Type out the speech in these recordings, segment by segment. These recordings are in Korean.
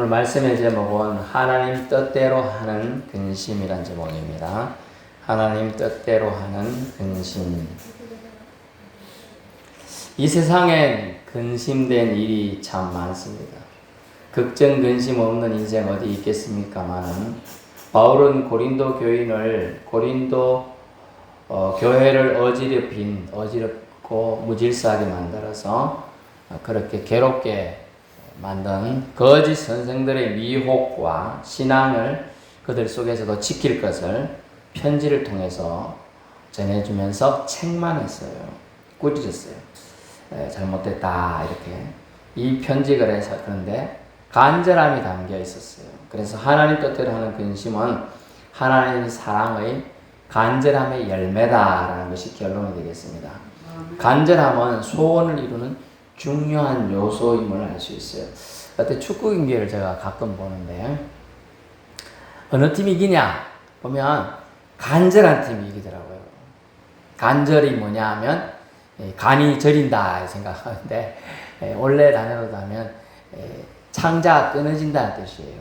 오늘 말씀의 제목은 하나님 뜻대로 하는 근심이란 제목입니다. 하나님 뜻대로 하는 근심. 이 세상엔 근심된 일이 참 많습니다. 걱정 근심 없는 인생 어디 있겠습니까마는 바울은 고린도 교회를 어지럽고 무질서하게 만들어서 그렇게 괴롭게 만든 거짓 선생들의 미혹과 신앙을 그들 속에서도 지킬 것을 편지를 통해서 전해주면서 책망했어요. 꾸짖었어요. 잘못됐다 이렇게. 이 편지를 해서 그런데 간절함이 담겨 있었어요. 그래서 하나님 뜻대로 하는 근심은 하나님 사랑의 간절함의 열매다라는 것이 결론이 되겠습니다. 간절함은 소원을 이루는 중요한 요소임을 알 수 있어요. 그때 축구 경기를 제가 가끔 보는데 어느 팀이 이기냐 보면 간절한 팀이 이기더라고요. 간절이 뭐냐 하면 간이 저린다 생각하는데 원래 단어로 하면 창자가 끊어진다는 뜻이에요.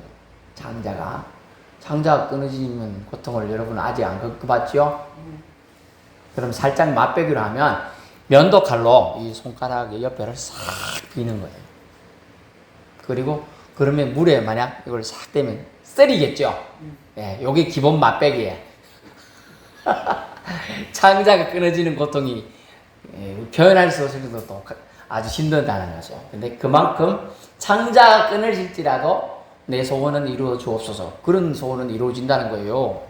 창자가 끊어지면 고통을 여러분 아직 안 겪어봤죠? 그럼 살짝 맛배기로 하면 면도 칼로 이 손가락의 옆에를 싹 비는 거예요. 그리고 그러면 물에 만약 이걸 싹 대면 썰이겠죠? 예, 요게 기본 맛배기예요. 창자가 끊어지는 고통이 표현할 수 없을 정도로 아주 힘들다는 거죠. 근데 그만큼 창자가 끊어질지라도 내 소원은 이루어 주옵소서. 그런 소원은 이루어진다는 거예요.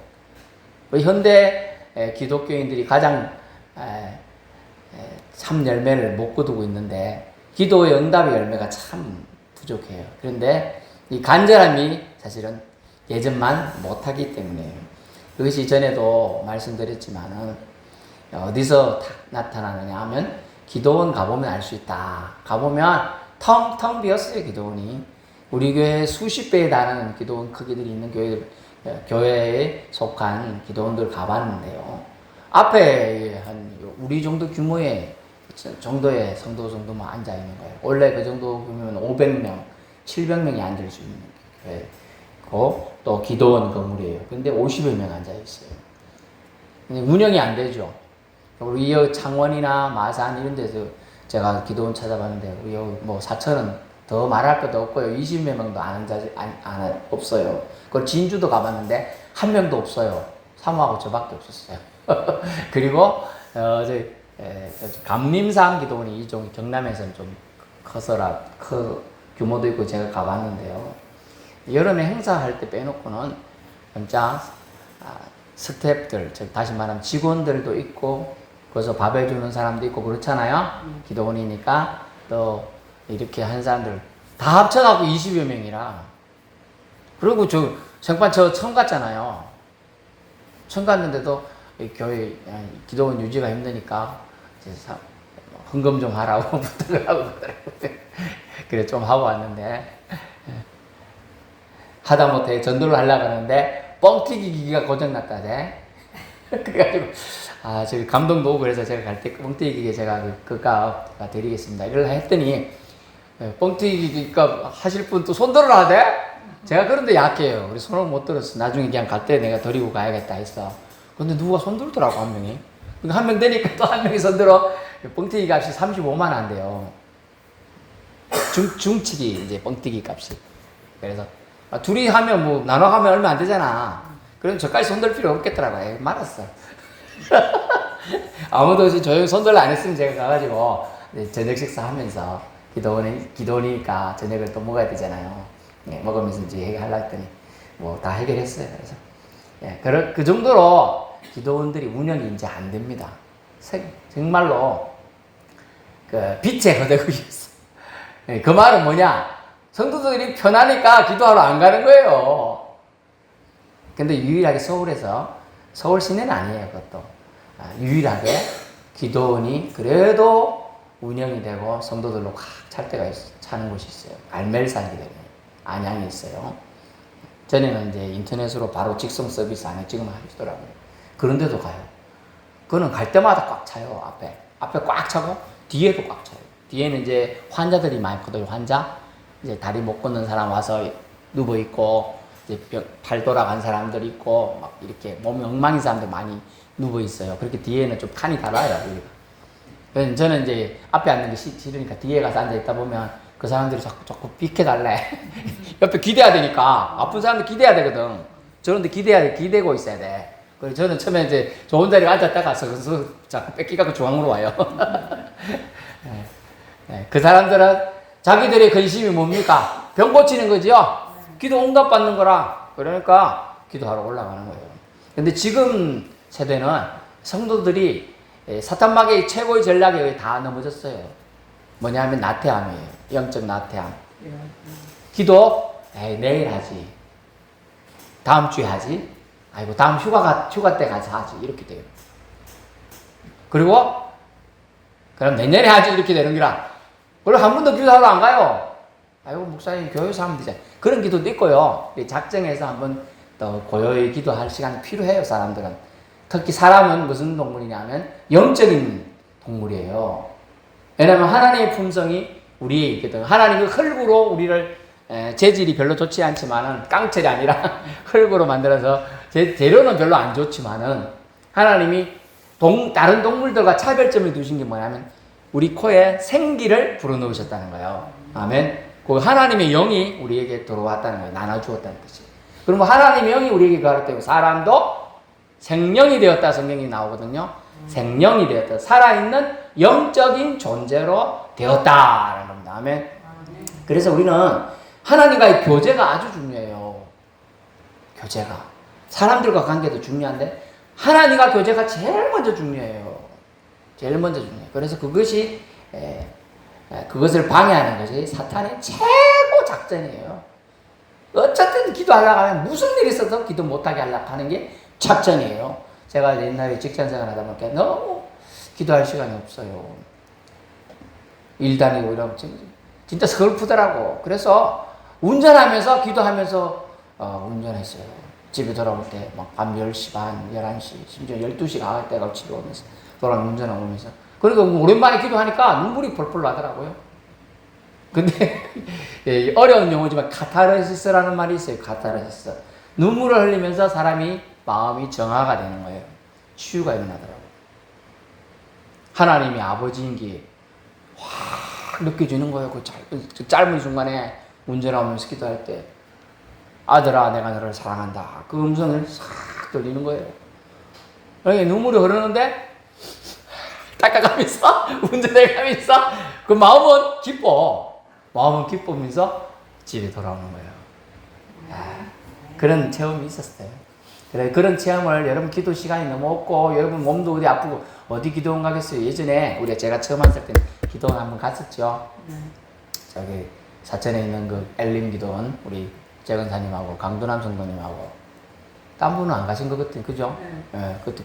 현대 기독교인들이 가장 참 열매를 못 거두고 있는데 기도의 응답의 열매가 참 부족해요. 그런데 이 간절함이 사실은 예전만 못하기 때문에요. 그것이 전에도 말씀드렸지만은 어디서 나타나느냐 하면 기도원 가보면 알 수 있다. 가보면 텅텅 비었어요. 기도원이. 우리 교회에 수십 배에 달하는 기도원 크기들이 있는 교회에 속한 기도원들 가봤는데요. 앞에 한 우리 정도 규모의 정도의 성도 정도만 앉아 있는 거예요. 원래 그 정도 규모면 500명, 700명이 앉을 수 있는 교회고 또 기도원 건물이에요. 근데 50여 명 앉아 있어요. 근데 운영이 안 되죠. 우리 창원이나 마산 이런 데서 제가 기도원 찾아봤는데 우리 뭐 사천은 더 말할 것도 없고요. 20몇 명도 없어요. 그리고 진주도 가봤는데 한 명도 없어요. 사모하고 저밖에 없었어요. 그리고 감림산 기도원이 이쪽 경남에서는 좀 규모도 있고 제가 가봤는데요. 여름에 행사할 때 빼놓고는 진짜 스태프들, 즉 다시 말하면 직원들도 있고 거기서 밥 해주는 사람도 있고 그렇잖아요. 기도원이니까 또 이렇게 한 사람들 다 합쳐갖고 20여 명이라. 그리고 저 처음 갔잖아요. 처음 갔는데도 교회 기도원 유지가 힘드니까 헌금 좀 하라고 부탁을 하고 그래 좀 하고 왔는데 하다못해 전도를 하려고 하는데 뻥튀기 기기가 고장났다네. 그래가지고 저기 감독도 오고 그래서 제가 갈 때 뻥튀기 기계 제가 그가 드리겠습니다. 이걸 했더니 뻥튀기 기가 하실 분 또 손들어라 하대? 제가 그런데 약해요. 그래서 손을 못 들었어. 나중에 그냥 갈 때 내가 데리고 가야겠다 했어. 근데 누가 손들더라고, 한 명이. 그러니까 한 명 되니까 또 한 명이 손들어. 뻥튀기 값이 35만 원 한대요. 중치기, 이제 뻥튀기 값이. 그래서, 둘이 하면 뭐, 나눠 가면 얼마 안 되잖아. 그럼 저까지 손들 필요 없겠더라고요. 말았어. 아무도 조용히 손들 안 했으면 제가 가가지고, 저녁 식사하면서, 기도원이니까 저녁을 또 먹어야 되잖아요. 먹으면서 이제 얘기하려고 했더니, 뭐, 다 해결했어요. 그래서. 그 정도로 기도원들이 운영이 이제 안 됩니다. 정말로 빛의 거대국이었어. 그 말은 뭐냐? 성도들이 편하니까 기도하러 안 가는 거예요. 근데 유일하게 서울 시내는 아니에요. 그것도 유일하게 기도원이 그래도 운영이 되고 성도들로 꽉 찰 때가 차는 곳이 있어요. 알멜산 기도원, 안양에 있어요. 전에는 이제 인터넷으로 바로 직송 서비스 안에 지금 하시더라고요. 그런데도 가요. 그거는 갈 때마다 꽉 차요. 앞에 꽉 차고 뒤에도 꽉 차요. 뒤에는 이제 환자들이 많거든요. 환자 이제 다리 못 걷는 사람 와서 누워 있고 이제 팔 돌아간 사람들 있고 막 이렇게 몸이 엉망인 사람들 많이 누워 있어요. 그렇게 뒤에는 좀 칸이 달아요. 그래서 저는 이제 앞에 앉는 게 싫으니까 뒤에 가서 앉아 있다 보면 그 사람들이 자꾸 비켜달래. 옆에 기대야 되니까 아픈 사람들 기대야 되거든. 저런데 기대고 있어야 돼. 그래서 저는 처음에 이제 좋은 자리에 앉았다가 그래서 자꾸 뺏기갖고 중앙으로 와요. 네. 네. 그 사람들은 자기들의 근심이 뭡니까? 병 고치는 거지요. 기도 응답받는 거라. 그러니까 기도하러 올라가는 거예요. 근데 지금 세대는 성도들이 사탄마귀의 최고의 전략에 다 넘어졌어요. 뭐냐면 나태함이에요. 영적 나태함. 기도 내일 하지. 다음 주에 하지. 아이고 다음 휴가 때 가서 하지. 이렇게 돼요. 그리고 그럼 내년에 하지. 이렇게 되는 거라. 그리고 한 번도 기도하러 안 가요. 아이고 목사님 교회에서 하면 되잖아요. 그런 기도도 있고요. 작정해서 한번 더 고요히 기도할 시간이 필요해요. 사람들은. 특히 사람은 무슨 동물이냐면 영적인 동물이에요. 왜냐하면 하나님의 품성이 우리에 있거든. 하나님은 흙으로 우리를 재질이 별로 좋지 않지만은 깡철이 아니라 흙으로 만들어서 재료는 별로 안 좋지만은 하나님이 다른 동물들과 차별점을 두신 게 뭐냐면 우리 코에 생기를 불어넣으셨다는 거예요. 아멘. 그 하나님의 영이 우리에게 들어왔다는 거예요. 나눠주었다는 뜻이에요. 그러면 하나님의 영이 우리에게 가르치기 때문에 사람도 생명이 되었다 성경이 나오거든요. 생명이 되었다. 살아있는 영적인 존재로 되었다라는 겁니다. 아멘. 그래서 우리는 하나님과의 교제가 아주 중요해요. 교제가. 사람들과 관계도 중요한데 하나님과 교제가 제일 먼저 중요해요. 제일 먼저 중요해요. 그래서 그것을 방해하는 것이 사탄의 최고 작전이에요. 어쨌든 기도하려고 하면 무슨 일이 있어도 기도 못하게 하려고 하는 게 작전이에요. 제가 옛날에 직장생활 하다 보니까 너무 기도할 시간이 없어요. 일 다니고 이러면 진짜 슬프더라고. 그래서 운전하면서 기도하면서 운전했어요. 집에 돌아올 때 막 밤 10시 반, 11시, 심지어 12시 갈 때가 집에 오면서 운전하고 오면서 그러니까 오랜만에 기도하니까 눈물이 펄펄 나더라고요. 근데 어려운 용어지만 카타르시스라는 말이 있어요. 카타르시스. 눈물을 흘리면서 사람이 마음이 정화가 되는 거예요. 치유가 일어나더라고요. 하나님이 아버지인 게 확 느껴지는 거예요. 그 짧은 순간에 운전하면서 기도할 때 아들아 내가 너를 사랑한다. 그 음성을 싹 들리는 거예요. 그러니까 눈물이 흐르는데 닦아가면서 운전해가면서 그 마음은 기뻐. 마음은 기쁘면서 집에 돌아오는 거예요. 그런 체험이 있었어요. 그래, 그런 체험을 여러분 기도 시간이 너무 없고 여러분 몸도 어디 아프고 어디 기도원 가겠어요. 예전에 제가 처음 왔을 때는 기도원 한번 갔었죠. 저기 사천에 있는 그 엘림 기도원 우리 재건사님하고 강도남 성도님하고 딴 분은 안 가신 것 같아요. 그죠? 네. 그때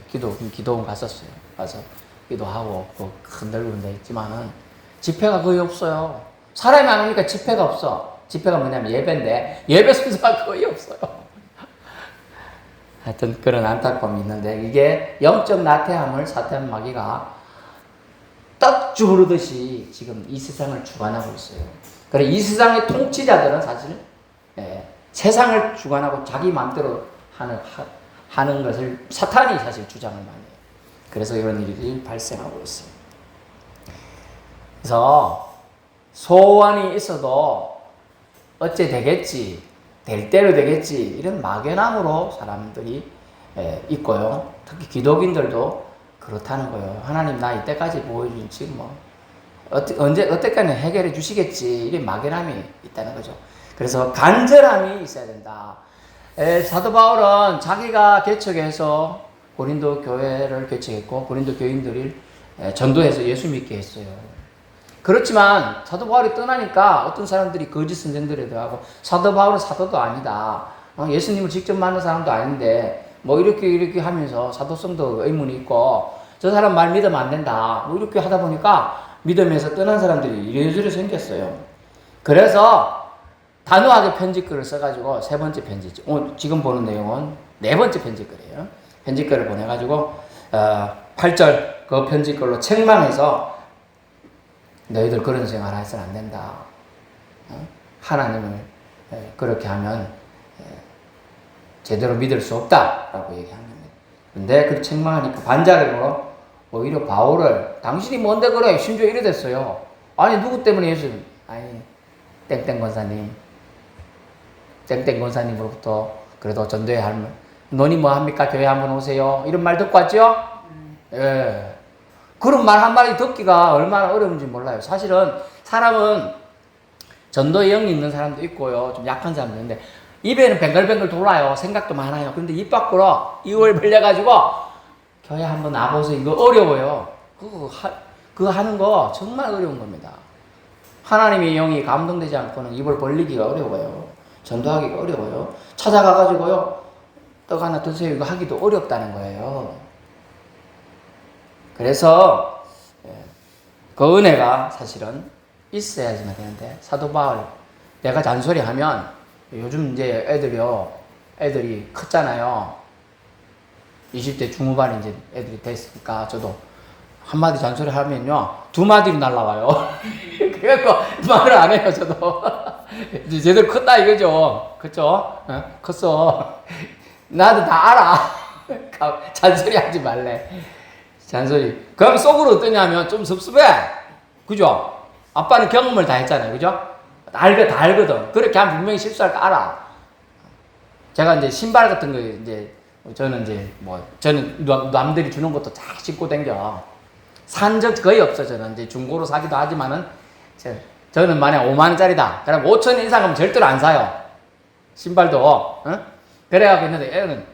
기도원 갔었어요. 가서 기도하고 큰 넓은 데 있지만은 집회가 거의 없어요. 사람이 안 오니까 집회가 없어. 집회가 뭐냐면 예배인데 예배 순서가 거의 없어요. 하여튼 그런 안타까움이 있는데 이게 영적 나태함을 사탄 마귀가 떡 주무르듯이 지금 이 세상을 주관하고 있어요. 그래 이 세상의 통치자들은 사실 세상을 주관하고 자기 마음대로 하는 것을 사탄이 사실 주장을 많이 해요. 그래서 이런 일이 발생하고 있어요. 그래서 소원이 있어도 어째 되겠지, 될 대로 되겠지 이런 막연함으로 사람들이 있고요. 특히 기독인들도 그렇다는 거예요. 하나님 나 이때까지 보여준 지금 뭐 어때까지 해결해 주시겠지 이런 막연함이 있다는 거죠. 그래서 간절함이 있어야 된다. 사도 바울은 자기가 개척해서 고린도 교회를 개척했고 고린도 교인들을 전도해서 예수 믿게 했어요. 그렇지만 사도 바울이 떠나니까 어떤 사람들이 거짓 선생들에도 하고 사도 바울은 사도도 아니다. 예수님을 직접 만난 사람도 아닌데 뭐 이렇게 하면서 사도성도 의문이 있고 저 사람 말 믿으면 안 된다. 뭐 이렇게 하다 보니까 믿음에서 떠난 사람들이 이래저래 생겼어요. 그래서 단호하게 편지글을 써가지고 세 번째 편지, 지금 보는 내용은 네 번째 편지글이에요. 편지글을 보내가지고 8절 그 편지글로 책망해서 너희들 그런 생활 해서는 안 된다. 하나님을 그렇게 하면 제대로 믿을 수 없다라고 얘기하는 겁니다. 근데 그 책망하니까 반작용으로 오히려 바울을 당신이 뭔데 그래? 심지어 이래 됐어요. 아니 누구 때문에 예수? 아니 땡땡 권사님, 땡땡 권사님으로부터 그래도 전도회 하면 너니 뭐 합니까? 교회 한번 오세요. 이런 말 듣고 왔죠? 예. 그런 말 한마디 듣기가 얼마나 어려운지 몰라요. 사실은 사람은 전도의 영이 있는 사람도 있고요. 좀 약한 사람도 있는데 입에는 뱅글뱅글 돌아요. 생각도 많아요. 근데 입 밖으로 이걸 벌려가지고 교회 한번 와보세요. 이거 어려워요. 그거 하는 거 정말 어려운 겁니다. 하나님의 영이 감동되지 않고는 입을 벌리기가 어려워요. 전도하기가 어려워요. 찾아가가지고요. 떡 하나 드세요. 이거 하기도 어렵다는 거예요. 그래서 그 은혜가 사실은 있어야지만 되는데 사도 바울 내가 잔소리하면 요즘 이제 애들이 컸잖아요. 20대 중후반에 이제 애들이 됐으니까 저도 한마디 잔소리 하면요 2마디로 날라와요. 그래갖고 말을 안 해요 저도. 이제 쟤들 컸다 이거죠. 그쵸? 컸어. 나도 다 알아. 잔소리 하지 말래. 잔소리. 그럼 속으로 어떠냐면 좀 섭섭해. 그죠? 아빠는 경험을 다 했잖아요. 그죠? 다 알거든. 그렇게 하면 분명히 실수할 거 알아. 제가 이제 신발 같은 거 이제 저는 남들이 주는 것도 다 신고 댕겨. 산 적 거의 없어. 저는 이제 중고로 사기도 하지만은 저는 만약 5만원짜리다. 그럼 5천 이상은 절대로 안 사요. 신발도. 그래갖고 있는데 애는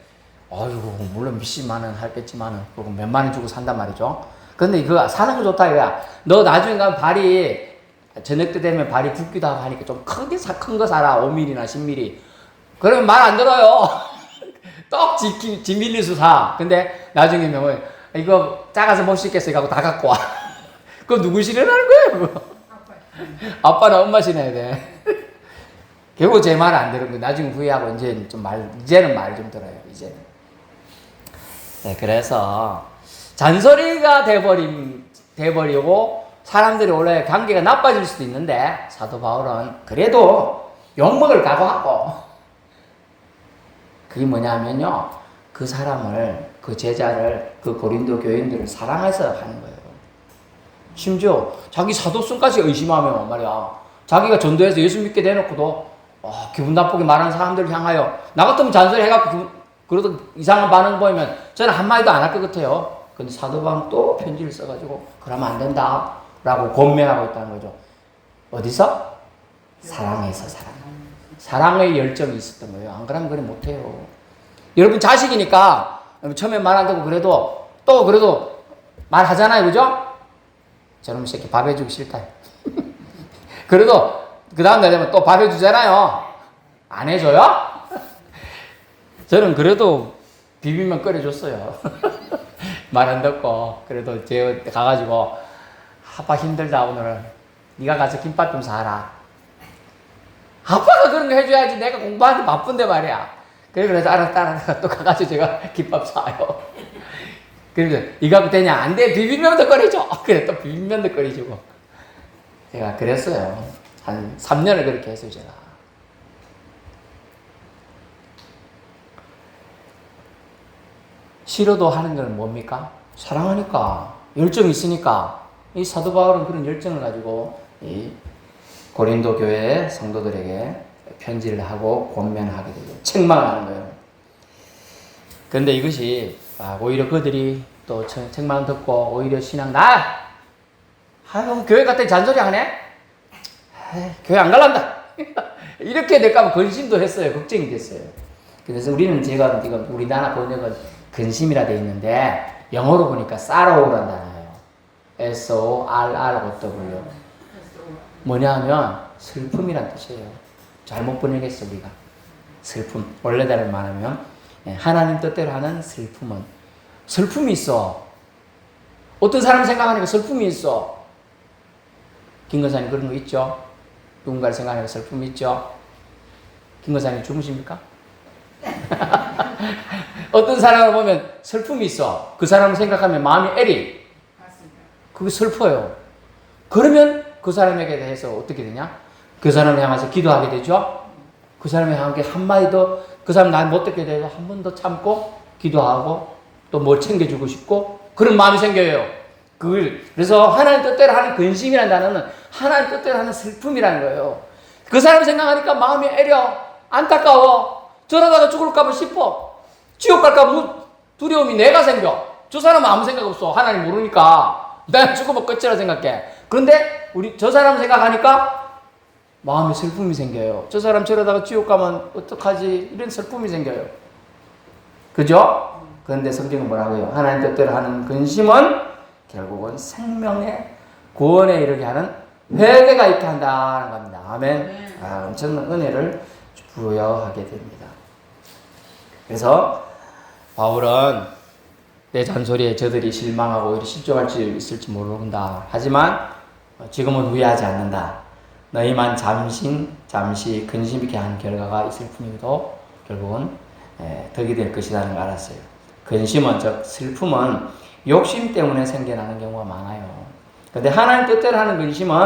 아이고 물론 몇십만원 하겠지만은 그거 몇만원 주고 산단 말이죠. 근데 그거 사는 거 좋다 이거야. 너 나중에 가면 발이 저녁 때 되면 발이 붓기도 하고 하니까 좀 큰 거 사라. 5mm나 10mm. 그러면 말 안 들어요. 떡 지밀리수 사. 근데 나중에 면 이거 작아서 못 씻겠어 이거 하고 다 갖고 와. 그거 누구 실현하는 거예요 그거? 아빠나 엄마 신어야 돼. 결국 제 말 안 들은 거 나중에 후회하고 이제는 말 좀 들어요. 이제는. 네, 그래서 잔소리가 돼버리고 사람들이 원래 관계가 나빠질 수도 있는데 사도 바울은 그래도 욕먹을 각오하고 그게 뭐냐면요 그 사람을 그 제자를 그 고린도 교인들을 사랑해서 하는 거예요. 심지어 자기 사도성까지 의심하면 말이야 자기가 전도해서 예수 믿게 대놓고도 기분 나쁘게 말하는 사람들을 향하여 나 같으면 잔소리 해갖고 그래도 이상한 반응 보이면 저는 한마디도 안 할 것 같아요. 근데 사도 바울은 또 편지를 써가지고 그러면 안 된다 라고 권면하고 있다는 거죠. 어디서? 사랑에서 사랑의 열정이 있었던 거예요. 안 그러면 그래 못해요. 여러분 자식이니까 처음에 말 안 듣고 그래도 말하잖아요. 그죠? 저놈 새끼 밥 해주기 싫다. 그래도 그 다음날 되면 또 밥 해주잖아요. 안 해줘요? 저는 그래도 비빔면 끓여줬어요. 말 안 듣고 그래도 제 가가지고 아빠 힘들다 오늘 네가 가서 김밥 좀 사라. 아빠가 그런 거 해줘야지 내가 공부하는데 바쁜데 말이야. 그래서 알았다 또 가가지고 제가 김밥 사요. 그래서 이거 하면 되냐? 안 돼. 비빔면도 끓여줘. 그래 또 비빔면도 끓여주고. 제가 그랬어요. 한 3년을 그렇게 했어요 제가. 싫어도 하는 건 뭡니까? 사랑하니까. 열정이 있으니까. 이 사도 바울은 그런 열정을 가지고 이 고린도 교회 성도들에게 편지를 하고 권면하게 되고 책망을 하는 거예요. 그런데 이것이 오히려 그들이 또 책망 듣고 오히려 신앙 교회 갔더니 잔소리 하네? 교회 안 갈란다. 이렇게 될까 봐 근심도 했어요. 걱정이 됐어요. 그래서 제가 우리나라 번역은 근심이라 돼 있는데 영어로 보니까 sorrow란 단어예요. S-O-R-R-O-W. 뭐냐 하면 슬픔이란 뜻이에요. 잘못 번역했어 우리가. 슬픔. 원래대로 말하면 하나님 뜻대로 하는 슬픔이 있어. 어떤 사람 생각하니까 슬픔이 있어. 김건사님 그런 거 있죠? 누군가를 생각하니까 슬픔이 있죠? 김건사님 죽으십니까? 어떤 사람을 보면 슬픔이 있어. 그 사람을 생각하면 마음이 애리. 그게 슬퍼요. 그러면 그 사람에게 대해서 어떻게 되냐? 그 사람을 향해서 기도하게 되죠? 그 사람이 한 게 한마디 더, 그 사람 날 못 듣게 돼서 한 번 더 참고 기도하고 또 뭘 챙겨주고 싶고 그런 마음이 생겨요. 그래서 하나님 뜻대로 하는 근심이라는 단어는 하나님 뜻대로 하는 슬픔이라는 거예요. 그 사람 생각하니까 마음이 애려, 안타까워, 저러다가 죽을까 봐 싶어, 지옥 갈까 봐 두려움이 내가 생겨. 저 사람은 아무 생각 없어. 하나님 모르니까 내가 죽으면 끝이라 생각해. 그런데 저 사람 생각하니까 마음에 슬픔이 생겨요. 저 사람 저러다가 지옥 가면 어떡하지? 이런 슬픔이 생겨요. 그죠? 그런데 성경은 뭐라고요? 하나님 뜻대로 하는 근심은 결국은 생명의 구원에 이르게 하는 회개가 있게 한다는 겁니다. 아멘. 엄청난 은혜를 부여하게 됩니다. 그래서 바울은 내 잔소리에 저들이 실망하고 오히려 실족할 수 있을지 모른다. 하지만 지금은 후회하지 않는다. 너희만 잠시 근심 있게 한 결과가 있을 뿐이도 결국은 덕이 될 것이라는 걸 알았어요. 근심은, 즉 슬픔은 욕심 때문에 생겨나는 경우가 많아요. 근데 하나님 뜻대로 하는 근심은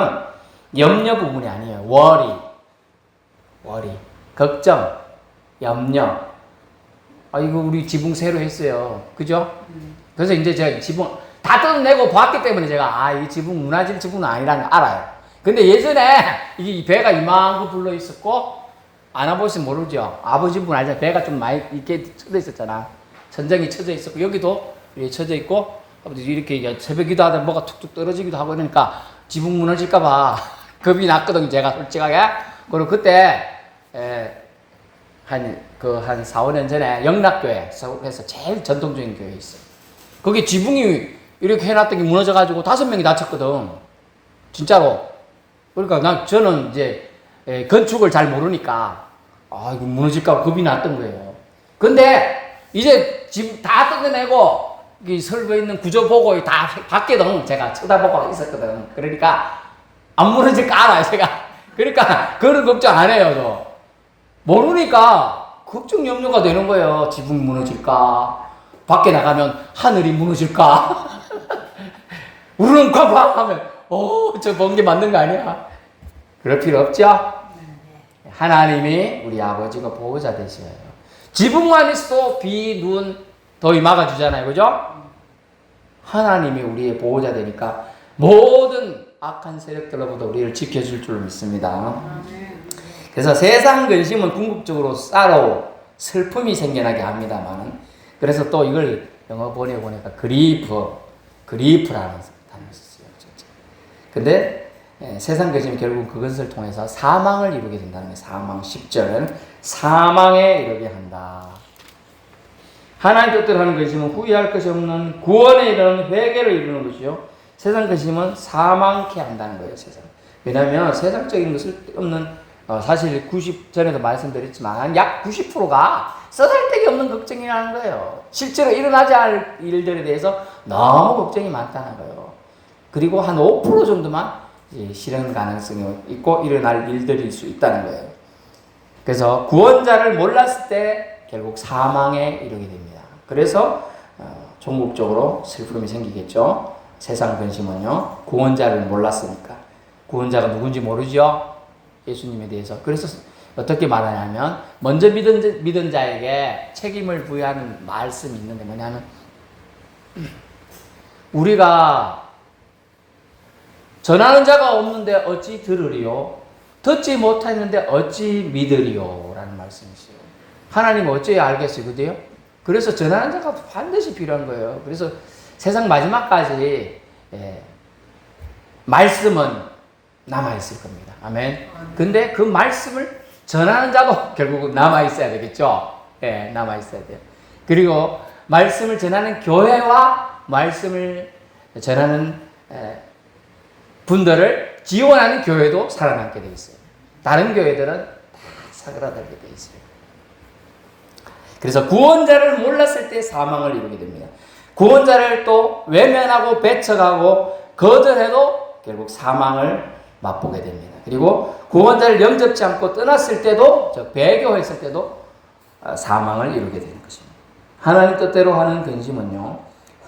염려 부분이 아니에요. 워리, 걱정, 염려. 이거 우리 지붕 새로 했어요. 그죠? 그래서 이제 제가 지붕 다 뜯어내고 봤기 때문에 제가 이 지붕 무너질 지붕은 아니라는 걸 알아요. 근데 예전에 이 배가 이만큼 불러 있었고, 안 와보시면 모르죠. 아버지 분 알잖아요. 배가 좀 많이 이렇게 쳐져 있었잖아. 천정이 쳐져 있었고, 여기도 이렇게 쳐져 있고, 이렇게 새벽 기도하다 뭐가 툭툭 떨어지기도 하고 이러니까 지붕 무너질까봐 겁이 났거든요. 제가 솔직하게. 그리고 그때, 한 4, 5년 전에 영락교회, 서울에서 제일 전통적인 교회 있어요. 거기 지붕이 이렇게 해놨더니 무너져가지고 5명이 다쳤거든. 진짜로. 그러니까 저는 이제 건축을 잘 모르니까 이거 무너질까 겁이 났던 거예요. 근데 이제 지금 다 뜯어내고 설부에 있는 구조 보고 다 밖에도 제가 쳐다보고 있었거든. 그러니까 안 무너질까 알아요, 제가. 그러니까 그런 걱정 안 해요, 저. 모르니까 걱정 염려가 되는 거예요. 지붕 무너질까? 밖에 나가면 하늘이 무너질까? 우렁 꽉 하면 저 본 게 맞는 거 아니야? 그럴 필요 없죠? 하나님이 우리 아버지가 보호자 되셔요. 지붕만 있어도 비, 눈, 더위 막아주잖아요. 그죠? 하나님이 우리의 보호자 되니까 모든 악한 세력들로부터 우리를 지켜줄 줄로 믿습니다. 그래서 세상 근심은 궁극적으로 싸로 슬픔이 생겨나게 합니다만, 그래서 또 이걸 영어 번역해 보니까 그리프라는 단어를 썼어요. 근데 세상 근심이 결국 그것을 통해서 사망을 이루게 된다는 거예요. 사망. 10절은 사망에 이르게 한다. 하나님 뜻대로 하는 근심은 후회할 것이 없는 구원에 이르는 회개를 이루는 것이요. 세상 근심은 사망케 한다는 거예요. 세상. 왜냐하면 세상적인 것을 없는 사실 전에도 말씀드렸지만 약 90%가 쓰잘데기 없는 걱정이라는 거예요. 실제로 일어나지 않을 일들에 대해서 너무 걱정이 많다는 거예요. 그리고 한 5% 정도만 실현 가능성이 있고 일어날 일들일 수 있다는 거예요. 그래서 구원자를 몰랐을 때 결국 사망에 이르게 됩니다. 그래서 종국적으로 슬픔이 생기겠죠. 세상 근심은요. 구원자를 몰랐으니까. 구원자가 누군지 모르죠. 예수님에 대해서. 그래서 어떻게 말하냐면 먼저 믿은 자에게 책임을 부여하는 말씀이 있는데 뭐냐면 우리가 전하는 자가 없는데 어찌 들으리요? 듣지 못했는데 어찌 믿으리요? 라는 말씀이시죠. 하나님은 어찌 알겠어요? 그래요? 그래서 전하는 자가 반드시 필요한 거예요. 그래서 세상 마지막까지 말씀은 남아있을 겁니다. 아멘. 근데 그 말씀을 전하는 자도 결국은 남아있어야 되겠죠. 남아있어야 돼요. 그리고 말씀을 전하는 교회와 말씀을 전하는 분들을 지원하는 교회도 살아남게 돼 있어요. 다른 교회들은 다 사그라들게 돼 있어요. 그래서 구원자를 몰랐을 때 사망을 이루게 됩니다. 구원자를 또 외면하고 배척하고 거절해도 결국 사망을 맛보게 됩니다. 그리고 구원자를 영접지 않고 떠났을 때도, 즉 배교했을 때도 사망을 이루게 되는 것입니다. 하나님 뜻대로 하는 근심은요,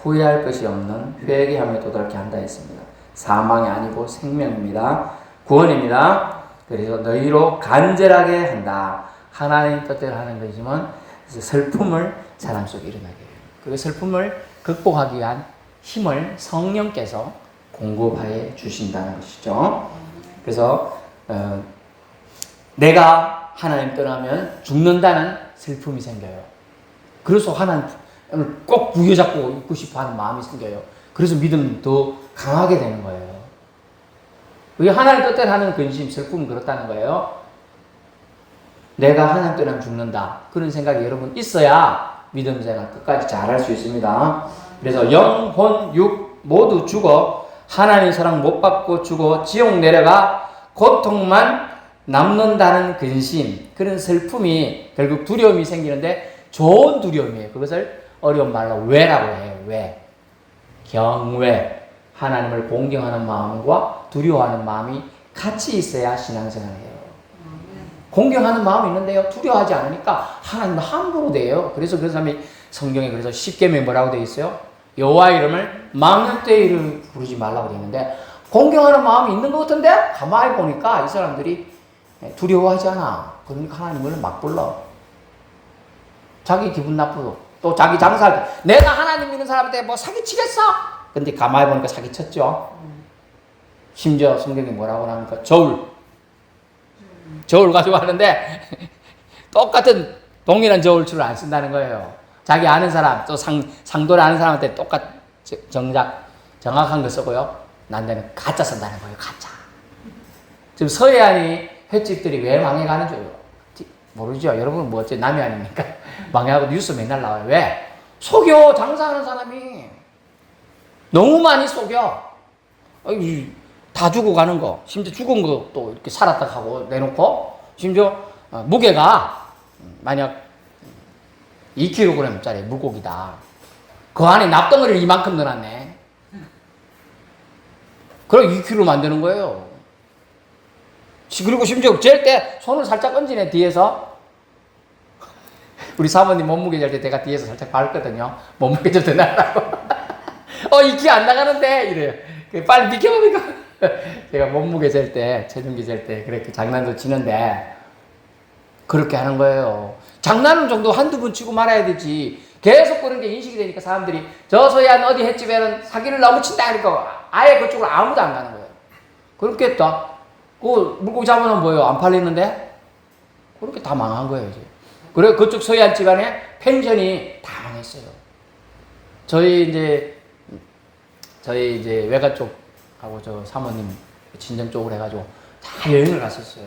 후회할 것이 없는 회개함에 도달케 한다 했습니다. 사망이 아니고 생명입니다. 구원입니다. 그래서 너희로 간절하게 한다. 하나님 뜻대로 하는 것이지만 슬픔을 사람 속에 일어나게 해요. 그 슬픔을 극복하기 위한 힘을 성령께서 공급하여 주신다는 것이죠. 그래서 내가 하나님 떠나면 죽는다는 슬픔이 생겨요. 그래서 하나님을 꼭 부여잡고 있고 싶어 하는 마음이 생겨요. 그래서 믿음이 더 강하게 되는 거예요. 그게 하나님 뜻대로 하는 근심, 슬픔은 그렇다는 거예요. 내가 하나님 떠나면 죽는다. 그런 생각이 여러분 있어야 믿음 생활 끝까지 잘할 수 있습니다. 그래서 영, 혼, 육 모두 죽어 하나님 사랑 못 받고 죽어 지옥 내려가 고통만 남는다는 근심, 그런 슬픔이 결국 두려움이 생기는데 좋은 두려움이에요. 그것을 어려운 말로 왜라고 해요. 왜? 경외. 하나님을 공경하는 마음과 두려워하는 마음이 같이 있어야 신앙생활을 해요. 공경하는 마음이 있는데요, 두려워하지 않으니까 하나님을 함부로 대요. 그래서 그 사람이 성경에 그래서 십계명에 뭐라고 되어 있어요? 여호와 이름을 망령된 이름 부르지 말라고 되어 있는데, 공경하는 마음이 있는 것 같은데 가만히 보니까 이 사람들이 두려워하지 않아. 그러니까 하나님을 막 불러. 자기 기분 나쁘고 또 자기 장사할 때 내가 하나님 믿는 사람한테 뭐 사기치겠어? 근데 가만히 보니까 사기쳤죠. 심지어 성경에 뭐라고 하니까 저울 가지고 하는데 똑같은 동일한 저울줄을 안 쓴다는 거예요. 자기 아는 사람, 또 상도를 아는 사람한테 정확한 거 쓰고요. 난데는 가짜 쓴다는 거예요. 가짜. 지금 서해안이 횟집들이 왜 망해가는 줄 모르죠. 여러분은 뭐 어째 남이 아닙니까? 망해하고 뉴스 맨날 나와요. 왜? 속여. 장사하는 사람이 너무 많이 속여. 다 죽어가는 거, 심지어 죽은 것도 이렇게 살았다 하고 내놓고, 심지어 무게가 만약 2kg짜리 물고기다. 그 안에 납덩어리를 이만큼 넣어놨네. 그럼 2kg 만드는 거예요. 그리고 심지어 잴 때 손을 살짝 얹으네, 뒤에서. 우리 사모님 몸무게 잴 때 내가 뒤에서 살짝 밟거든요. 몸무게 좀 더 나가라고. 이 키 안 나가는데? 이래요. 빨리 비켜보니까. 제가 몸무게 잴 때, 체중계 잴 때 그렇게 장난도 치는데, 그렇게 하는 거예요. 장난은 정도 한두 번 치고 말아야 되지. 계속 그런 게 인식이 되니까 사람들이 저 서해안 어디 횟집에는 사기를 너무 친다 그러니까 아예 그쪽으로 아무도 안 가는 거예요. 그렇겠다. 그 물고기 잡으면 뭐예요? 안 팔리는데? 그렇게 다 망한 거예요, 이제. 그래, 그쪽 서해안 집안에 펜션이 다 망했어요. 저희 이제 외가 쪽하고 저 사모님 친정 쪽으로 해가지고 다 여행을 갔었어요.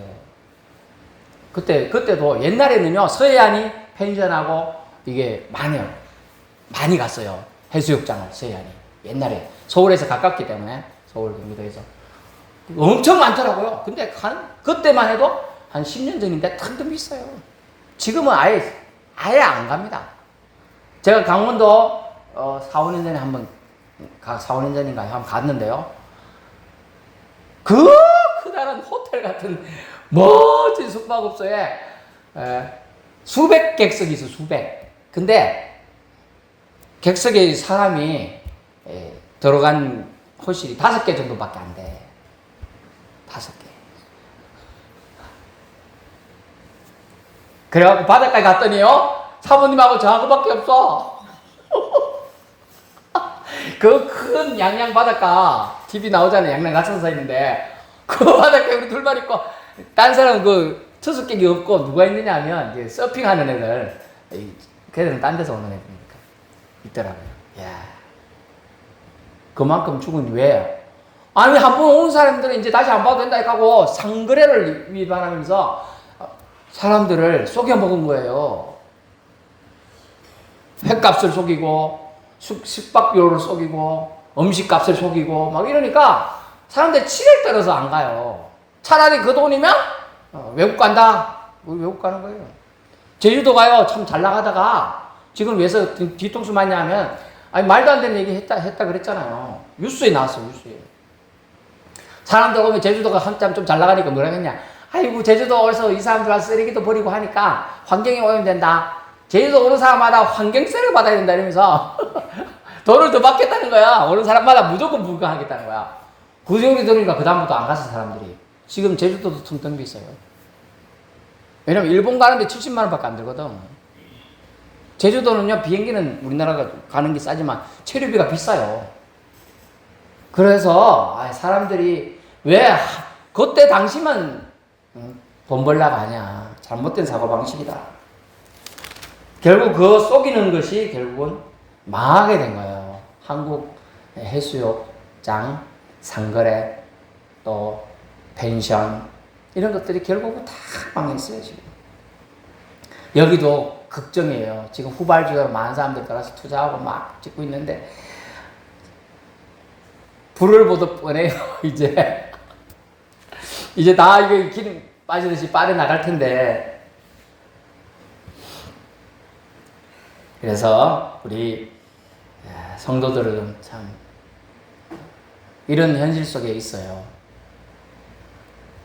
그때도 옛날에는요, 서해안이 펜션하고 이게 많이 갔어요. 해수욕장을, 서해안이. 옛날에. 서울에서 가깝기 때문에, 서울 경기도에서. 엄청 많더라고요. 근데 그때만 해도 한 10년 전인데 탕도 비싸요. 지금은 아예 안 갑니다. 제가 강원도 4, 5년 전에 4, 5년 전인가 한번 갔는데요. 그 크다란 호텔 같은 멋진 숙박업소에 수백 객석이 있어, 수백. 근데 객석에 사람이 들어간 호실이 5개 정도밖에 안 돼. 5개. 그래갖고 바닷가에 갔더니요, 사모님하고 저하고밖에 없어. 그 큰 양양 바닷가, TV 나오잖아요. 양양 갇혀서 있는데, 그 바닷가에 우리 둘만 있고, 딴 사람은 그 투숙객이 없고, 누가 있느냐 하면, 이제 서핑하는 애들, 걔들은 딴 데서 오는 애들이니까, 있더라고요. 야, 그만큼 죽은 왜? 아니, 한 번 온 사람들은 이제 다시 안 봐도 된다 하고, 상거래를 위반하면서 사람들을 속여먹은 거예요. 횟값을 속이고, 숙박료를 속이고, 음식값을 속이고, 막 이러니까 사람들이 치를 떨어서 안 가요. 차라리 그 돈이면 외국 간다. 외국 가는 거예요. 제주도 가요. 참 잘 나가다가 지금 왜서 뒤통수 맞냐 하면, 아니, 말도 안 되는 얘기 했다 그랬잖아요. 뉴스에 나왔어요, 뉴스에. 사람들 오면 제주도가 한참 좀 잘 나가니까 뭐라 했냐. 아이고, 제주도에서 이 사람들 와서 쓰레기도 버리고 하니까 환경이 오염 된다. 제주도 오는 사람마다 환경세를 받아야 된다 이러면서 돈을 더 받겠다는 거야. 오는 사람마다 무조건 부과하겠다는 거야. 그 소리 들으니까 그다음부터 안 갔어, 사람들이. 지금 제주도도 텅텅 비어요. 왜냐면 일본 가는데 70만 원밖에 안 들거든. 제주도는요, 비행기는 우리나라가 가는 게 싸지만 체류비가 비싸요. 그래서 사람들이 왜 그때 당시만 돈 벌려고 하냐. 잘못된 사고방식이다. 결국 그 속이는 것이 결국은 망하게 된 거예요. 한국 해수욕장, 상거래, 또 펜션 이런 것들이 결국은 다 망했어요. 지금 여기도 걱정이에요. 지금 후발주로 많은 사람들 따라서 투자하고 막 짓고 있는데 불을 보듯 뻔해요. 이제 다 이거 기름 빠지듯이 빠져나갈 텐데. 그래서 우리 성도들은 참 이런 현실 속에 있어요.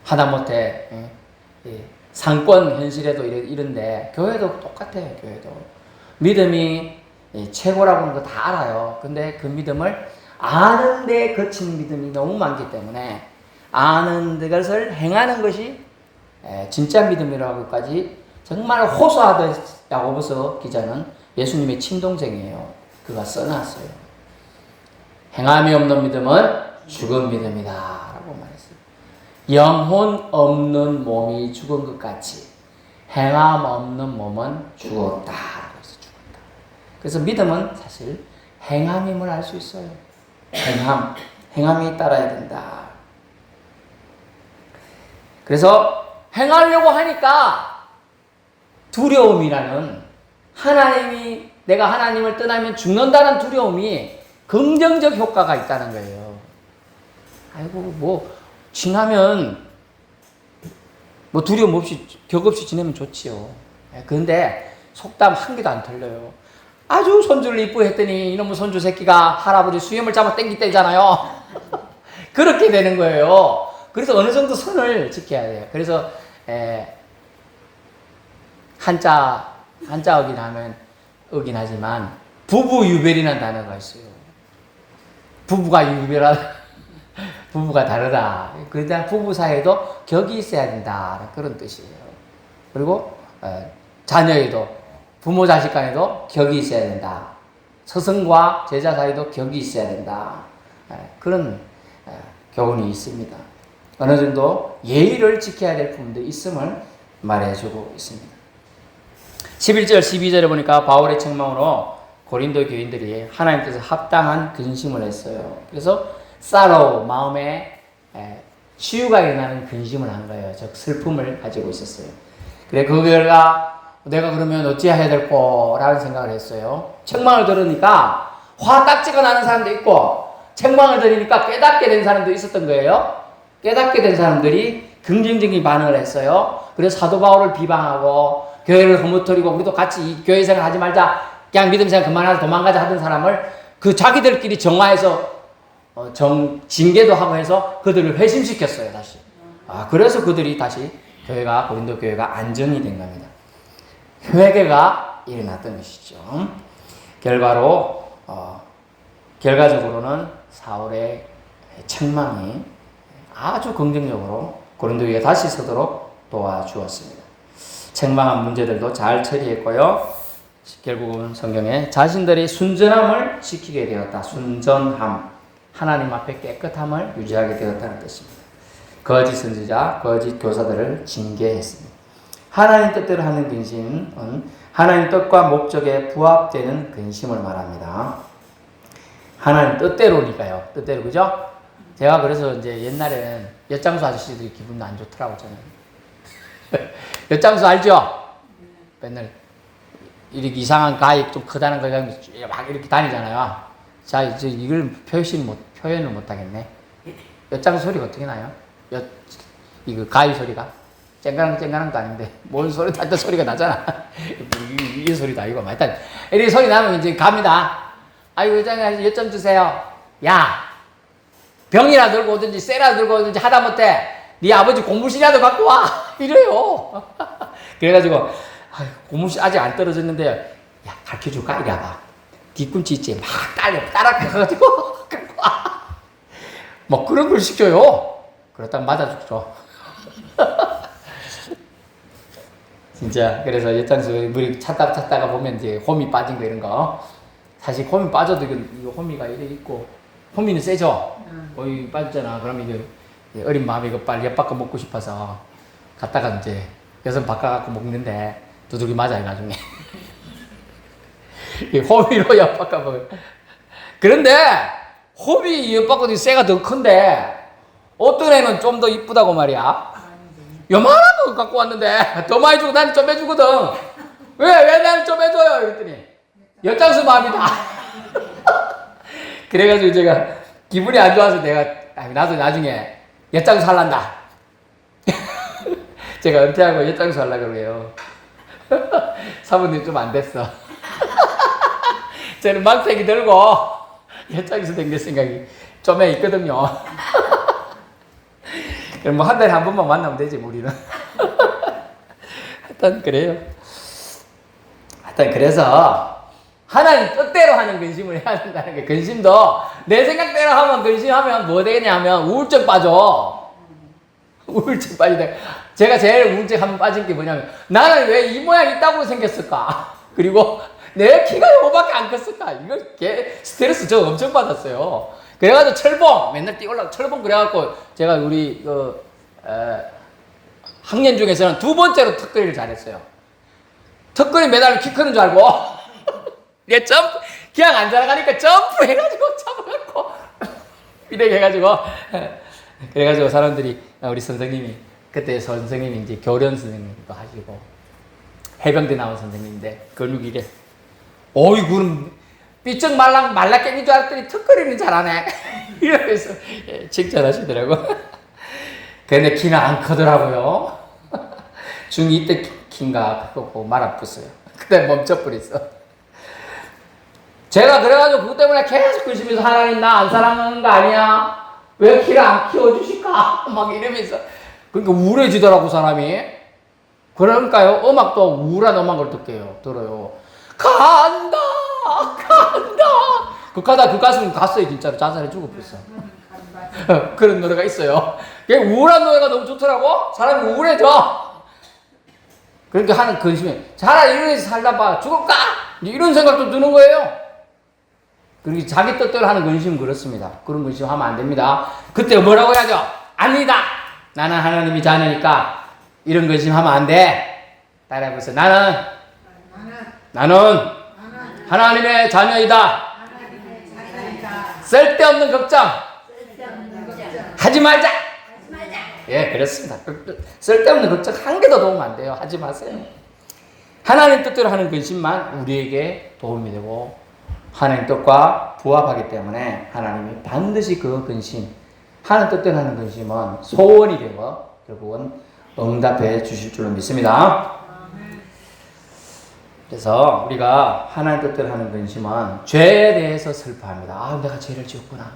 하다못해 상권 현실에도 이런데 교회도 똑같아요. 교회도 믿음이 최고라고 하는 거 다 알아요. 근데 그 믿음을 아는데 거친 믿음이 너무 많기 때문에 아는 것을 행하는 것이 진짜 믿음이라고까지 정말 호소하듯 야고보서 기자는 예수님의 친동생이에요. 그가 써놨어요. 행함이 없는 믿음은 죽은 믿음이다 라고 말했어요. 영혼 없는 몸이 죽은 것 같이 행함 없는 몸은 죽었다 라고 해서 죽었다. 그래서 믿음은 사실 행함임을 알 수 있어요. 행함이 따라야 된다. 그래서 행하려고 하니까 두려움이라는 내가 하나님을 떠나면 죽는다는 두려움이 긍정적 효과가 있다는 거예요. 아이고, 지나면, 두려움 없이, 격 없이 지내면 좋지요. 그런데 속담 한 개도 안 틀려요. 아주 손주를 이쁘했더니 이놈의 손주 새끼가 할아버지 수염을 잡아 당기대잖아요. 그렇게 되는 거예요. 그래서 어느 정도 선을 지켜야 돼요. 그래서, 한자 어긴 하지만 부부유별이라는 단어가 있어요. 부부가 다르다. 그러다 부부 사이에도 격이 있어야 된다. 그런 뜻이에요. 그리고 자녀에도 부모 자식 간에도 격이 있어야 된다. 스승과 제자 사이도 격이 있어야 된다. 그런 교훈이 있습니다. 어느 정도 예의를 지켜야 될 부분도 있음을 말해주고 있습니다. 11절, 12절에 보니까 바울의 책망으로 고린도 교인들이 하나님 뜻에 합당한 근심을 했어요. 그래서 sorrow, 마음에 치유가 일어나는 근심을 한 거예요. 즉 슬픔을 가지고 있었어요. 그래 그 결과 내가 그러면 어찌해야 될꼬라는 생각을 했어요. 책망을 들으니까 화딱지가 나는 사람도 있고 책망을 들으니까 깨닫게 된 사람도 있었던 거예요. 깨닫게 된 사람들이 긍정적인 반응을 했어요. 그래서 사도 바울을 비방하고 교회를 허무토리고 우리도 같이 이 교회 생활 하지 말자, 그냥 믿음 생활 그만하자 도망가자 하던 사람을 그 자기들끼리 정화해서 징계도 하고 해서 그들을 회심시켰어요. 다시. 그래서 그들이 다시 고린도 교회가 안정이 된 겁니다. 회개가 일어났던 것이죠. 결과적으로는 사울의 책망이 아주 긍정적으로 고린도 교회가 다시 서도록 도와주었습니다. 책망한 문제들도 잘 처리했고요. 결국은 성경에 자신들이 순전함을 지키게 되었다. 순전함. 하나님 앞에 깨끗함을 유지하게 되었다는 뜻입니다. 거짓 선지자, 거짓 교사들을 징계했습니다. 하나님 뜻대로 하는 근심은 하나님 뜻과 목적에 부합되는 근심을 말합니다. 하나님 뜻대로니까요. 뜻대로, 그죠? 제가 그래서 이제 옛날에는 엿장수 아저씨들이 기분도 안 좋더라고, 저는. 엿장수 알죠? 맨날 이렇게 이상한 가위 좀 크다는 거 막 이렇게 다니잖아요. 자, 이제 이걸 표현을 못 하겠네. 엿장수 소리가 어떻게 나요? 이거 가위 소리가 쨍가랑 거 아닌데 뭔 소리 다 소리가 나잖아. 이 소리도 아니고 일단 이렇게 소리 나면 이제 갑니다. 아이고 엿좀 주세요. 야, 병이라 들고 오든지 쇠라 들고 오든지 하다못해 네 아버지 고무신이라도 갖고 와 이래요. 그래가지고 고무신 아직 안 떨어졌는데 야 가르쳐줄까 이래 봐. 뒤꿈치 있지 막 따라가가지고 갖고 와. 뭐 그런 걸 시켜요. 그렇다고 맞아주죠. 진짜. 그래서 엿장수 물이 찾다가 보면 이제 홈이 빠진 거 이런 거. 사실 홈이 빠져도 이거 홈이가 이래 있고, 홈이는 세죠? 거의 빠졌잖아. 그러면 이게 어린 마음에 이거 빨리 엿 바꿔 먹고 싶어서 갔다가 이제 여선 바꿔갖고 먹는데 두들기 맞아요, 나중에. 이 홈이로 엿 바꿔 먹어요. 그런데 홈이 엿 바꿔도 쇠가 더 큰데 어떤 애는 좀 더 이쁘다고 말이야. 요만한 거 갖고 왔는데 더 많이 주고 난 좀 해주거든. 왜 나는 좀 해줘요? 이랬더니 엿장수 마음이다. 그래가지고 제가 기분이 안 좋아서 내가 나도 나중에 엿장수 할란다. 제가 은퇴하고 엿장수 하려고 그래요. 사모님 좀 안 됐어. 저는 망태기 들고 엿장수 댕길 생각이 좀에 있거든요. 그럼 뭐 한 달에 한 번만 만나면 되지, 우리는. 하여튼 그래요. 하여튼 그래서 하나님 뜻대로 하는 근심을 해야 된다는 게, 근심도 내 생각대로 하면 근심하면 뭐 되겠냐 하면 우울증 빠져. 우울증 빠지다. 제가 제일 우울증 한번 빠진 게 뭐냐면, 나는 왜 이 모양 있다고 생겼을까? 그리고 내 키가 요거밖에 안 컸을까? 이거 스트레스 저 엄청 받았어요. 그래가지고 철봉 맨날 뛰어올라고 철봉 그래갖고 제가 우리 학년 중에서는 두 번째로 턱걸이를 잘했어요. 턱걸이 매달려 키 크는 줄 알고 얘 점프 그냥 안 자라가니까 점프 해가지고 잡아갖고 이렇게 해가지고 그래가지고 사람들이 우리 선생님이 그때 선생님이 이제 교련 선생님도 하시고 해병대 나온 선생님인데 근육이 이래 어이구는 삐쩍 말라깽인 줄 알았더니 턱걸이는 잘하네. 이러면서 칭찬하시더라고. 근데 키는 안 크더라고요. 중2 때 키인가 크고 말 아팠어요. 그때 멈춰버렸어. 제가 그래가지고 그것 때문에 계속 근심해서 하나님 나 안 사랑하는 거 아니야? 왜 키를 안 키워주실까? 막 이러면서. 그러니까 우울해지더라고 사람이. 그러니까요 음악도 우울한 음악을 들어요. 간다. 그가다 그 가수는 갔어요. 진짜로 자살해 죽어버렸어. 그런 노래가 있어요. 우울한 노래가 너무 좋더라고. 사람이 우울해져. 그러니까 하는 근심이 차라리 이러면서 살다 봐 죽을까? 이런 생각도 드는 거예요. 그리고 자기 뜻대로 하는 근심은 그렇습니다. 그런 근심 하면 안 됩니다. 그때 뭐라고 해야죠? 아니다. 나는 하나님이 자녀니까 이런 근심 하면 안 돼. 따라해보세요. 나는 하나님의 자녀이다. 쓸데없는 걱정 하지 말자. 예, 그렇습니다. 쓸데없는 걱정 한 개도 도움 안 돼요. 하지 마세요. 하나님 뜻대로 하는 근심만 우리에게 도움이 되고 하나님 뜻과 부합하기 때문에 하나님이 반드시 그 근심, 하나님 뜻대로 하는 근심은 소원이 되고 결국은 응답해 주실 줄로 믿습니다. 그래서 우리가 하나님 뜻대로 하는 근심은 죄에 대해서 슬퍼합니다. 아, 내가 죄를 지었구나.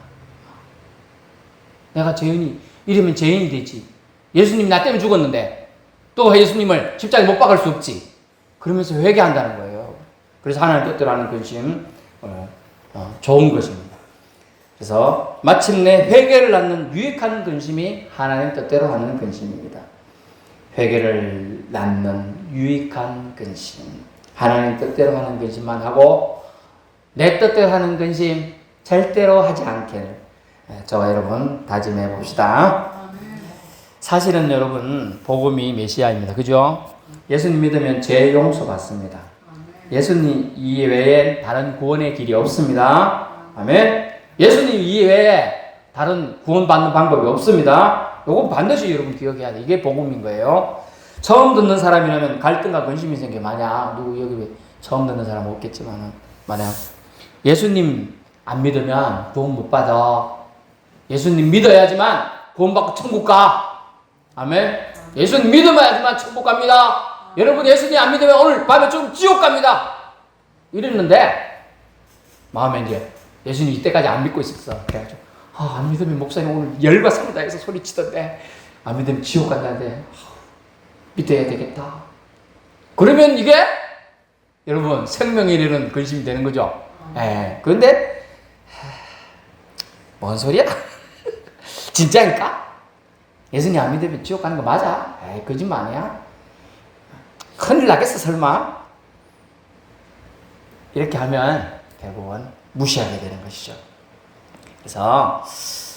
내가 죄인이 이러면 죄인이 되지. 예수님 나 때문에 죽었는데 또 예수님을 십자가에 못 박을 수 없지. 그러면서 회개한다는 거예요. 그래서 하나님 뜻대로 하는 근심 좋은 것입니다. 그래서 마침내 회개를 낳는 유익한 근심이 하나님 뜻대로 하는 근심입니다. 회개를 낳는 유익한 근심. 하나님 뜻대로 하는 근심만 하고 내 뜻대로 하는 근심 절대로 하지 않기를 저와 여러분 다짐해 봅시다. 사실은 여러분 복음이 메시아입니다. 그죠? 예수님 믿으면 죄 용서 받습니다. 예수님 이외에 다른 구원의 길이 없습니다. 아멘. 예수님 이외에 다른 구원받는 방법이 없습니다. 이거 반드시 여러분 기억해야 돼. 이게 복음인 거예요. 처음 듣는 사람이라면 갈등과 근심이 생겨. 만약 누구 여기 처음 듣는 사람 없겠지만 만약 예수님 안 믿으면 구원 못 받아. 예수님 믿어야지만 구원 받고 천국 가. 아멘. 예수님 믿어야지만 천국 갑니다. 여러분 예수님 안 믿으면 오늘 밤에 좀 지옥 갑니다. 이랬는데 마음에 이제 예수님 이때까지 안 믿고 있었어. 그래가지고 안 믿으면 목사님 오늘 열과 성을 다해서 소리치던데 안 믿으면 지옥 간다는데 믿어야 되겠다. 그러면 이게 여러분 생명에 이르는 근심이 되는 거죠. 그런데 뭔 소리야? 진짜니까? 예수님 안 믿으면 지옥 가는 거 맞아? 거짓말 아니야? 큰일 나겠어 설마? 이렇게 하면 결국은 무시하게 되는 것이죠. 그래서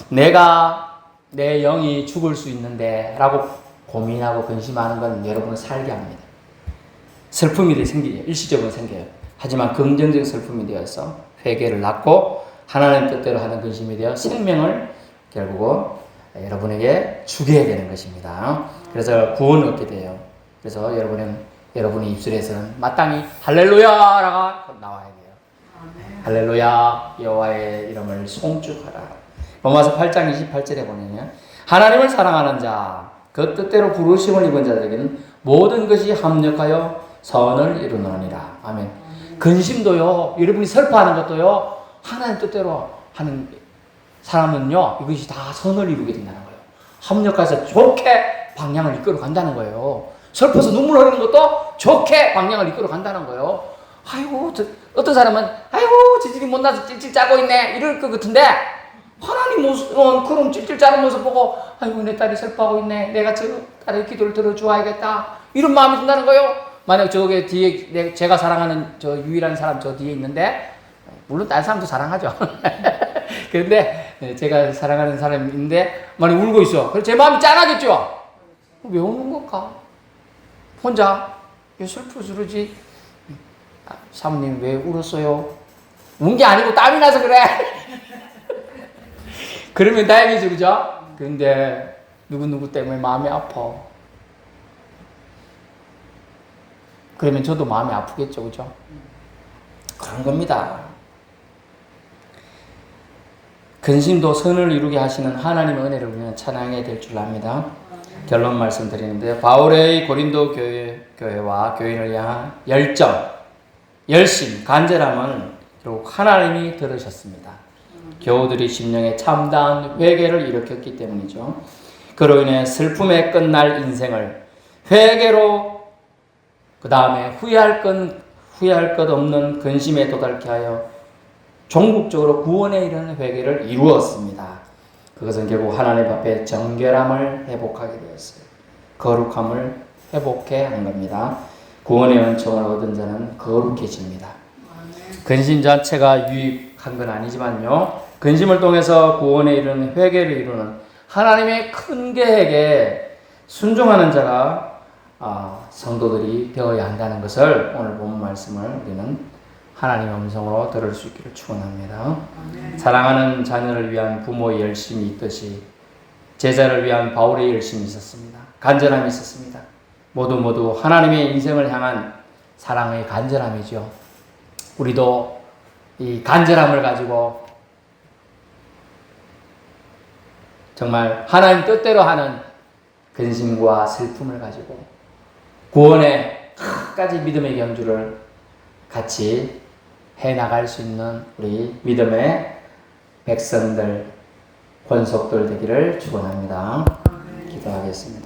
내가 내 영이 죽을 수 있는데 라고 고민하고 근심하는 건 여러분을 살게 합니다. 슬픔이 생기죠. 일시적으로 생겨요. 하지만 긍정적 슬픔이 되어서 회개를 낳고 하나님 뜻대로 하는 근심이 되어 생명을 결국은 여러분에게 주게 되는 것입니다. 그래서 구원을 얻게 돼요. 그래서 여러분의 입술에서는 마땅히 할렐루야라가 나와야 돼요. 할렐루야 여호와의 이름을 송축하라. 로마서 8장 28절에 보면 하나님을 사랑하는 자, 그 뜻대로 부르심을 입은 자들에게는 모든 것이 합력하여 선을 이루느니라. 아멘. 근심도요, 여러분이 슬퍼하는 것도요, 하나님 뜻대로 하는 사람은요, 이것이 다 선을 이루게 된다는 거예요. 합력해서 좋게 방향을 이끌어 간다는 거예요. 슬퍼서 눈물 흘리는 것도 좋게 방향을 이끌어 간다는 거예요. 아이고, 어떤 사람은, 아이고, 지질이 못나서 찔찔 짜고 있네. 이럴 것 같은데, 하나님 모습은 그런 찔찔 짜는 모습 보고, 아이고, 내 딸이 슬퍼하고 있네. 내가 저 딸의 기도를 들어주어야겠다. 이런 마음이 든다는 거예요. 만약 저게 뒤에, 제가 사랑하는 저 유일한 사람 저 뒤에 있는데, 물론 다른 사람도 사랑하죠. 그런데 제가 사랑하는 사람인데, 만약 울고 있어. 그럼 제 마음이 짠하겠죠? 왜 우는 걸까? 혼자, 왜 슬프스러지? 사모님 왜 울었어요? 운 게 아니고 땀이 나서 그래. 그러면 다행이죠, 그죠? 근데 누구 때문에 마음이 아파. 그러면 저도 마음이 아프겠죠, 그죠? 그런 겁니다. 근심도 선을 이루게 하시는 하나님의 은혜를 우리는 찬양해야 될 줄 압니다. 결론 말씀드리는데, 바울의 고린도 교회와 교인을 향한 열심, 간절함은 결국 하나님이 들으셨습니다. 교우들이 심령에 참다한 회개를 일으켰기 때문이죠. 그로 인해 슬픔에 끝날 인생을 회개로, 그 다음에 후회할 것 없는 근심에 도달케 하여 종국적으로 구원에 이르는 회개를 이루었습니다. 그것은 결국 하나님 앞에 정결함을 회복하게 되었어요. 거룩함을 회복해 한 겁니다. 구원의 은총을 얻은 자는 거룩해집니다. 근심 자체가 유익한 건 아니지만요, 근심을 통해서 구원에 이르는 회개를 이루는 하나님의 큰 계획에 순종하는 자가 성도들이 되어야 한다는 것을 오늘 본 말씀을 우리는 하나님의 음성으로 들을 수 있기를 축원합니다. 사랑하는 자녀를 위한 부모의 열심이 있듯이 제자를 위한 바울의 열심이 있었습니다. 간절함이 있었습니다. 모두 하나님의 인생을 향한 사랑의 간절함이죠. 우리도 이 간절함을 가지고 정말 하나님 뜻대로 하는 근심과 슬픔을 가지고 구원의 끝까지 믿음의 경주를 같이 해나갈 수 있는 우리 믿음의 백성들, 권속들 되기를 축원합니다. 기도하겠습니다.